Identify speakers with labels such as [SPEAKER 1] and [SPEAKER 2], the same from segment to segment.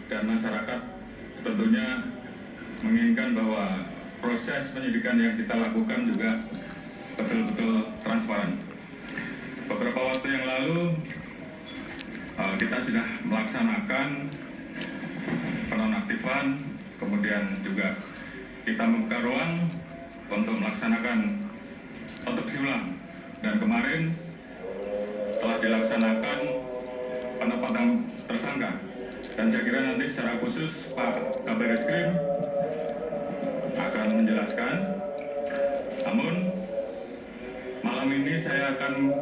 [SPEAKER 1] dan masyarakat tentunya menginginkan bahwa proses penyidikan yang kita lakukan juga betul-betul transparan. Beberapa waktu yang lalu kita sudah melaksanakan penonaktifan, kemudian juga kita membuka ruang untuk melaksanakan otopsi ulang, dan kemarin telah dilaksanakan penetapan tersangka. Dan saya kira nanti secara khusus Pak Kabar Eskrim akan menjelaskan. Namun malam ini saya akan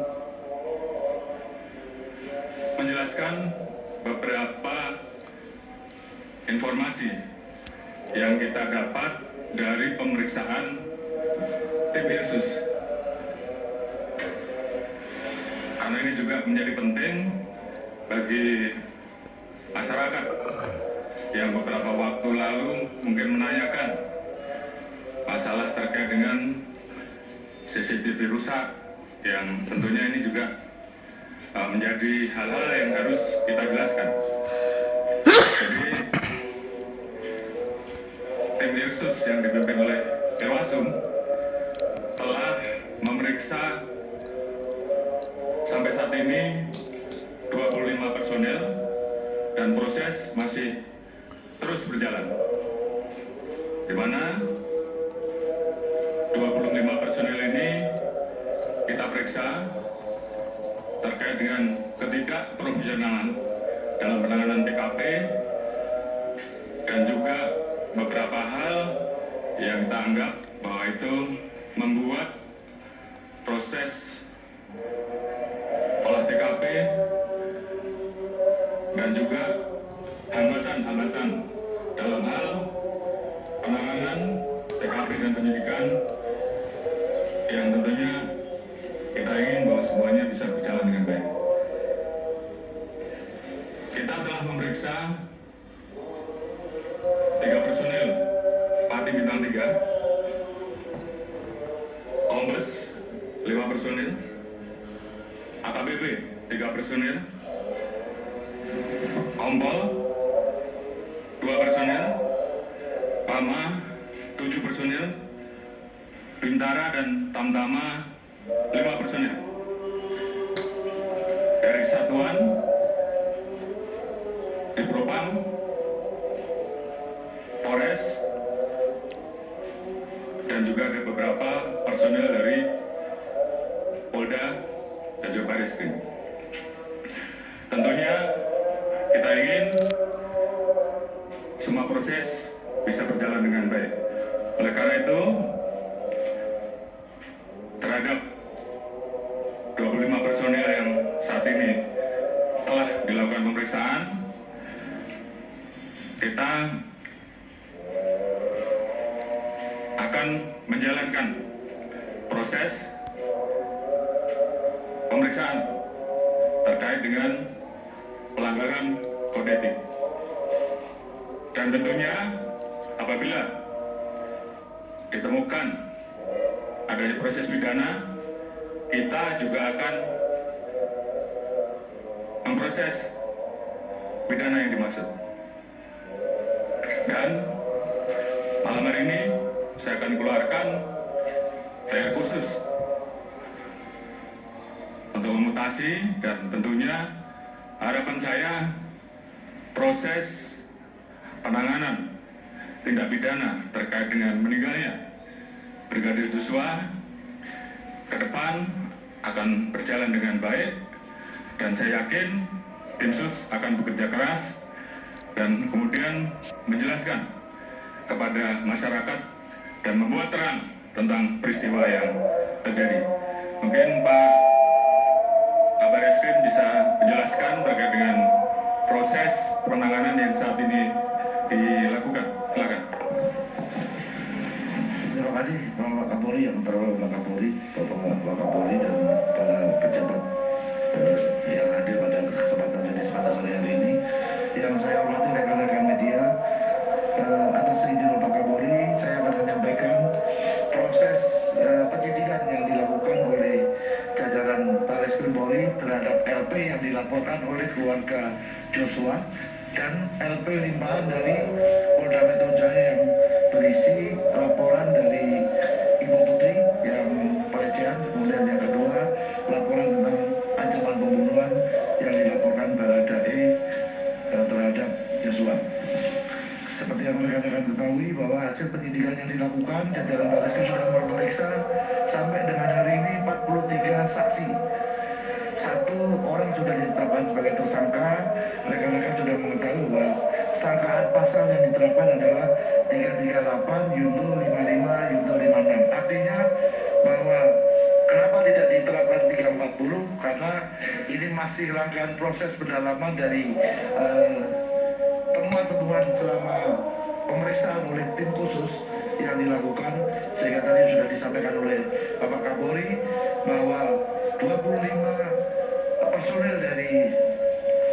[SPEAKER 1] menjelaskan beberapa informasi yang kita dapat dari pemeriksaan tim Irsus. Karena ini juga menjadi penting bagi masyarakat yang beberapa waktu lalu mungkin menanyakan masalah terkait dengan CCTV rusak, yang tentunya ini juga menjadi hal-hal yang harus kita jelaskan. Jadi tim Irsus yang dipimpin oleh Irwasum telah memeriksa sampai saat ini 25 personel dan proses masih terus berjalan, di mana 25 personel ini kita periksa terkait dengan ketidakprofesionalan dalam penanganan TKP dan juga beberapa hal yang kita anggap bahwa itu membuat proses olah TKP dan juga hambatan-hambatan dalam hal penanganan TKP dan penyidikan yang tentunya kita ingin bahwa semuanya bisa berjalan dengan baik. Kita telah memeriksa 3 personil Pati Bintang 3, Kombes 5 personil, AKBP 3 personil, Kompol 2 personil, Pama 7 personil, Bintara dan Tamtama 5 personil. Dari satuan di Propam, Polres, dan juga ada beberapa personil dari Polda dan juga Bareskrim. Tentunya kita ingin semua proses bisa berjalan dengan baik. Oleh karena itu, terhadap 25 personil yang saat ini telah dilakukan pemeriksaan, kita akan menjalankan proses pemeriksaan terkait dengan pelanggaran kode etik. Dan tentunya apabila ditemukan adanya proses pidana, kita juga akan memproses pidana yang dimaksud. Dan malam hari ini saya akan keluarkan PR khusus untuk memutasi, dan tentunya harapan saya proses penanganan tindak pidana terkait dengan meninggalnya Brigadir Joshua ke depan akan berjalan dengan baik, dan saya yakin tim sus akan bekerja keras dan kemudian menjelaskan kepada masyarakat dan membuat terang tentang peristiwa yang terjadi. Mungkin Pak Kabar Eskrim bisa menjelaskan terkait dengan proses penanganan yang saat ini dilakukan. Silakan.
[SPEAKER 2] Terima kasih Bapak Kapolri, yang terhormat Bapak Kapolri, Bapak Kapolri dan para pejabat yang hadir pada kesempatan ini pada sore hari ini. Yang saya hormati rekan-rekan media, atas izin Bapak Kapolri, saya akan menyampaikan proses penyidikan yang dilakukan oleh jajaran Barreskrim Polri terhadap LP yang dilaporkan oleh keluarga Joshua dan LP limpahan dari Polda Metro Jaya yang berisi laporan dari Ibu Putri yang pelecehan, kemudian yang kedua laporan tentang ancaman pembunuhan yang dilaporkan Baradae terhadap Joshua. Seperti yang rekan-rekan ketahui bahwa hasil penyidikan yang dilakukan, jajaran Barreskrim sudah memeriksa sampai dengan hari ini 43 saksi. 1 orang sudah ditetapkan sebagai tersangka. Rekan-rekan sudah mengetahui bahwa sangkaan pasal yang diterapkan adalah 338, Yunto 55, Yunto 56. Artinya bahwa kenapa tidak diterapkan 340? Karena ini masih rangkaian proses pendalaman dari temuan-temuan selama pemeriksaan oleh tim khusus yang dilakukan, sehingga tadi sudah disampaikan oleh Bapak Kapolri bahwa 25 personil dari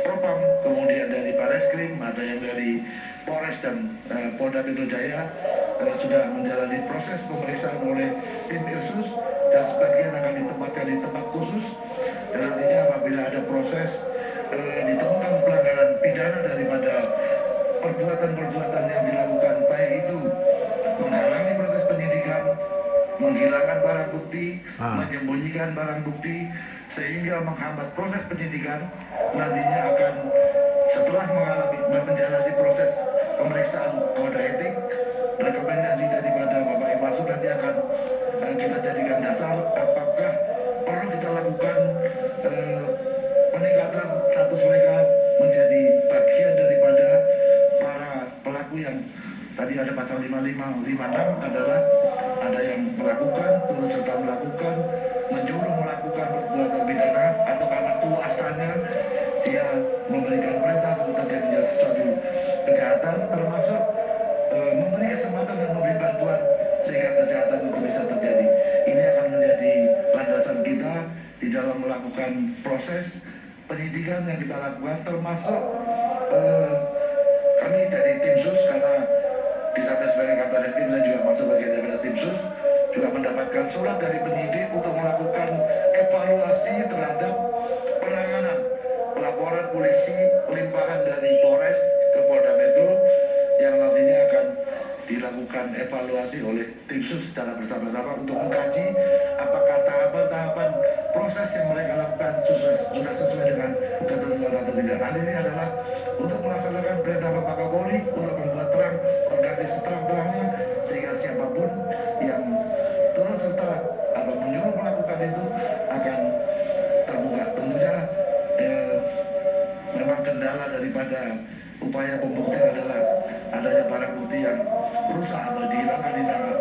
[SPEAKER 2] Propam, kemudian dari Barreskrim, ada yang dari Polres dan Polda Metro Jaya sudah menjalani proses pemeriksaan oleh tim Irsus, dan sebagian akan ditempatkan di tempat khusus, dan nantinya apabila ada proses ditemukan pelanggaran pidana daripada perbuatan-perbuatan yang dilakukan, baik itu menghalangi proses penyidikan, menghilangkan barang bukti, menyembunyikan barang bukti, sehingga menghambat proses penyidikan, nantinya akan setelah menjalani proses pemeriksaan kode etik, rekomendasi daripada Bapak Irwasum nanti akan kita jadikan dasar apakah perlu kita lakukan peningkatan status mereka menjadi bagian daripada para pelaku yang tadi ada pasal 55, 56 adalah ada yang melakukan, turut serta melakukan, menyuruh melakukan perbuatan pidana, atau karena kuasanya dia memberikan perintah untuk terjadinya sesuatu kejahatan, termasuk memberi kesempatan dan memberi bantuan sehingga kejahatan itu bisa terjadi. Ini akan menjadi landasan kita di dalam melakukan proses penyidikan yang kita lakukan, termasuk kami dari tim sus, karena di sana sebagai Kabar Reskrim dan juga masuk bagian daripada tim sus, juga mendapatkan surat dari penyidik untuk melakukan evaluasi terhadap penanganan pelaporan polisi limpahan dari Polres ke Polda Metro yang nantinya akan dilakukan evaluasi oleh tim sus secara bersama-sama untuk mengkaji apakah tahapan-tahapan proses yang mereka lakukan sudah sesuai dengan ketentuan atau tidak. Hal ini adalah untuk melaksanakan perintah Bapak Kapolri untuk membuat terang, menggaris seterang-terangnya, sehingga siapapun yang turut serta atau menyuruh melakukan itu akan terbuka. Tentunya memang kendala daripada upaya pembuktian adalah adanya barang bukti yang rusak atau dihilangkan, ini akan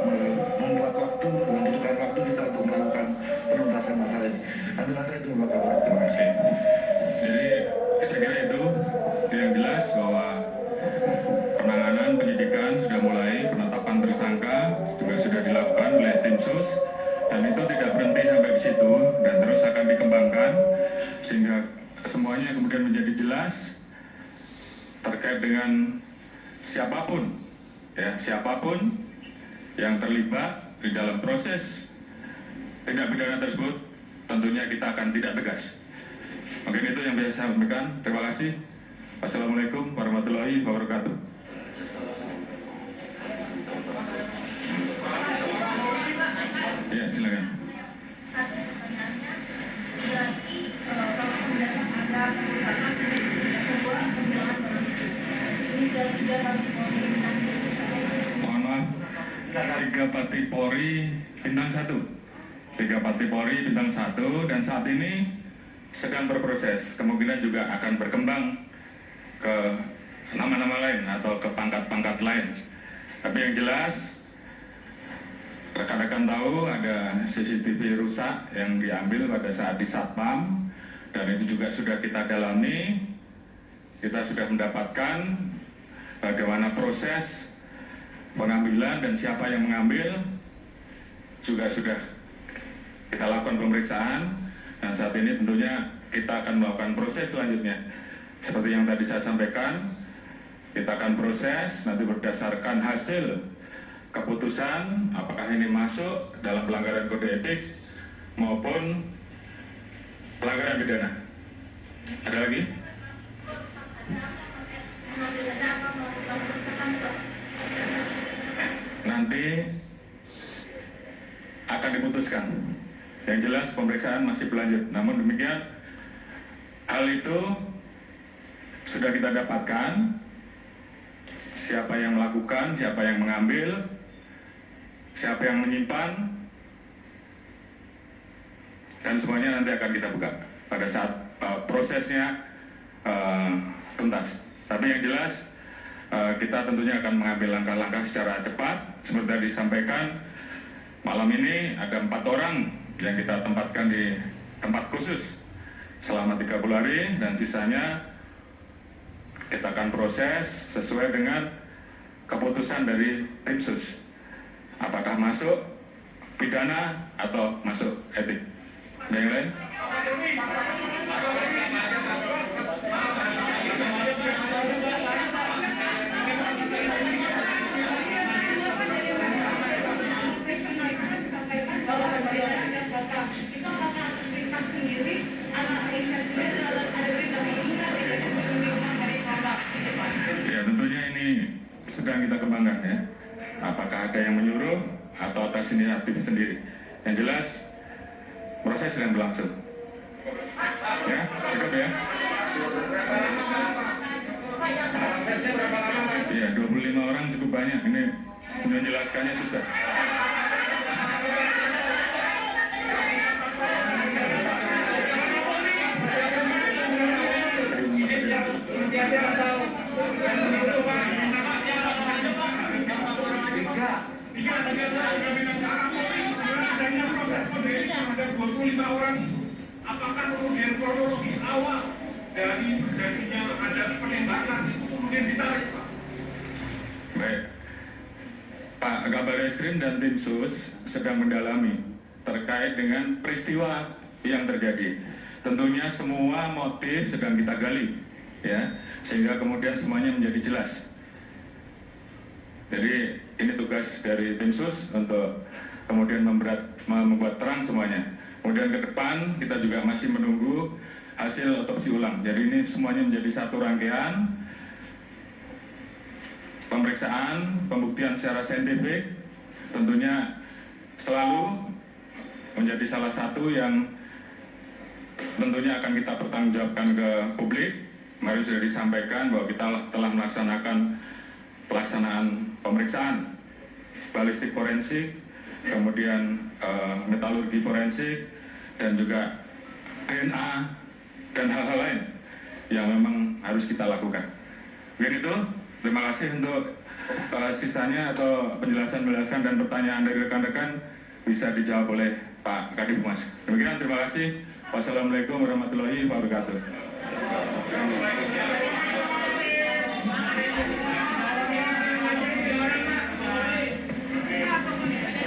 [SPEAKER 2] membuat waktu, membutuhkan waktu kita untuk melakukan penuntasan masalah ini. Adalah saya itu Bapak Kapolri. Terima kasih.
[SPEAKER 1] Jadi saya kira itu yang jelas bahwa penanganan penyidikan sudah mulai, penetapan tersangka juga sudah dilakukan oleh tim sus, dan itu tidak berhenti sampai di situ dan terus akan dikembangkan sehingga semuanya kemudian menjadi jelas terkait dengan siapapun yang terlibat di dalam proses tindak pidana tersebut, tentunya kita akan tidak tegas. Mungkin itu yang bisa saya sampaikan. Terima kasih. Wassalamualaikum warahmatullahi wabarakatuh. Ya, silakan. Mohon maaf, 3 Pati Polri bintang 1. 3 Pati Polri bintang 1, dan saat ini sedang berproses. Kemungkinan juga akan berkembang ke nama-nama lain atau ke pangkat-pangkat lain. Tapi yang jelas, rekan-rekan tahu ada CCTV rusak yang diambil pada saat di Satpam, dan itu juga sudah kita dalami. Kita sudah mendapatkan bagaimana proses pengambilan dan siapa yang mengambil, juga sudah kita lakukan pemeriksaan, dan saat ini tentunya kita akan melakukan proses selanjutnya. Seperti yang tadi saya sampaikan, kita akan proses nanti berdasarkan hasil keputusan apakah ini masuk dalam pelanggaran kode etik maupun pelanggaran pidana. Ada lagi? putuskan. Yang jelas pemeriksaan masih berlanjut. Namun demikian, hal itu sudah kita dapatkan, siapa yang melakukan, siapa yang mengambil, siapa yang menyimpan, dan semuanya nanti akan kita buka pada saat prosesnya tuntas. Tapi yang jelas kita tentunya akan mengambil langkah-langkah secara cepat. Seperti tadi disampaikan, malam ini ada 4 orang yang kita tempatkan di tempat khusus selama 30 hari, dan sisanya kita akan proses sesuai dengan keputusan dari tim sus. Apakah masuk pidana atau masuk etik. Ada yang lain? Ya, tentunya ini sedang kita kembangkan ya. Apakah ada yang menyuruh atau atas inisiatif sendiri. Yang jelas proses sedang berlangsung. Ya, cukup ya. Ya, 25 orang cukup banyak. Ini menjelaskannya susah.
[SPEAKER 3] Ada 25 orang itu, apakah kemudian kronologi awal dari terjadinya ada penembakan itu kemudian ditarik, Pak?
[SPEAKER 1] Baik, Pak Kabar Eskrim dan tim sus sedang mendalami terkait dengan peristiwa yang terjadi. Tentunya semua motif sedang kita gali, ya, sehingga kemudian semuanya menjadi jelas. Jadi ini tugas dari tim sus untuk kemudian membuat terang semuanya. Kemudian ke depan kita juga masih menunggu hasil otopsi ulang. Jadi ini semuanya menjadi satu rangkaian pemeriksaan, pembuktian secara saintifik. Tentunya selalu menjadi salah satu yang tentunya akan kita pertanggungjawabkan ke publik. Kemarin sudah disampaikan bahwa kita telah melaksanakan pelaksanaan pemeriksaan balistik forensik, kemudian metalurgi forensik, dan juga DNA dan hal-hal lain yang memang harus kita lakukan. Begitu, terima kasih untuk sisanya atau penjelasan-penjelasan dan pertanyaan dari rekan-rekan bisa dijawab oleh Pak Kadif Humas. Demikian, terima kasih. Wassalamualaikum warahmatullahi wabarakatuh.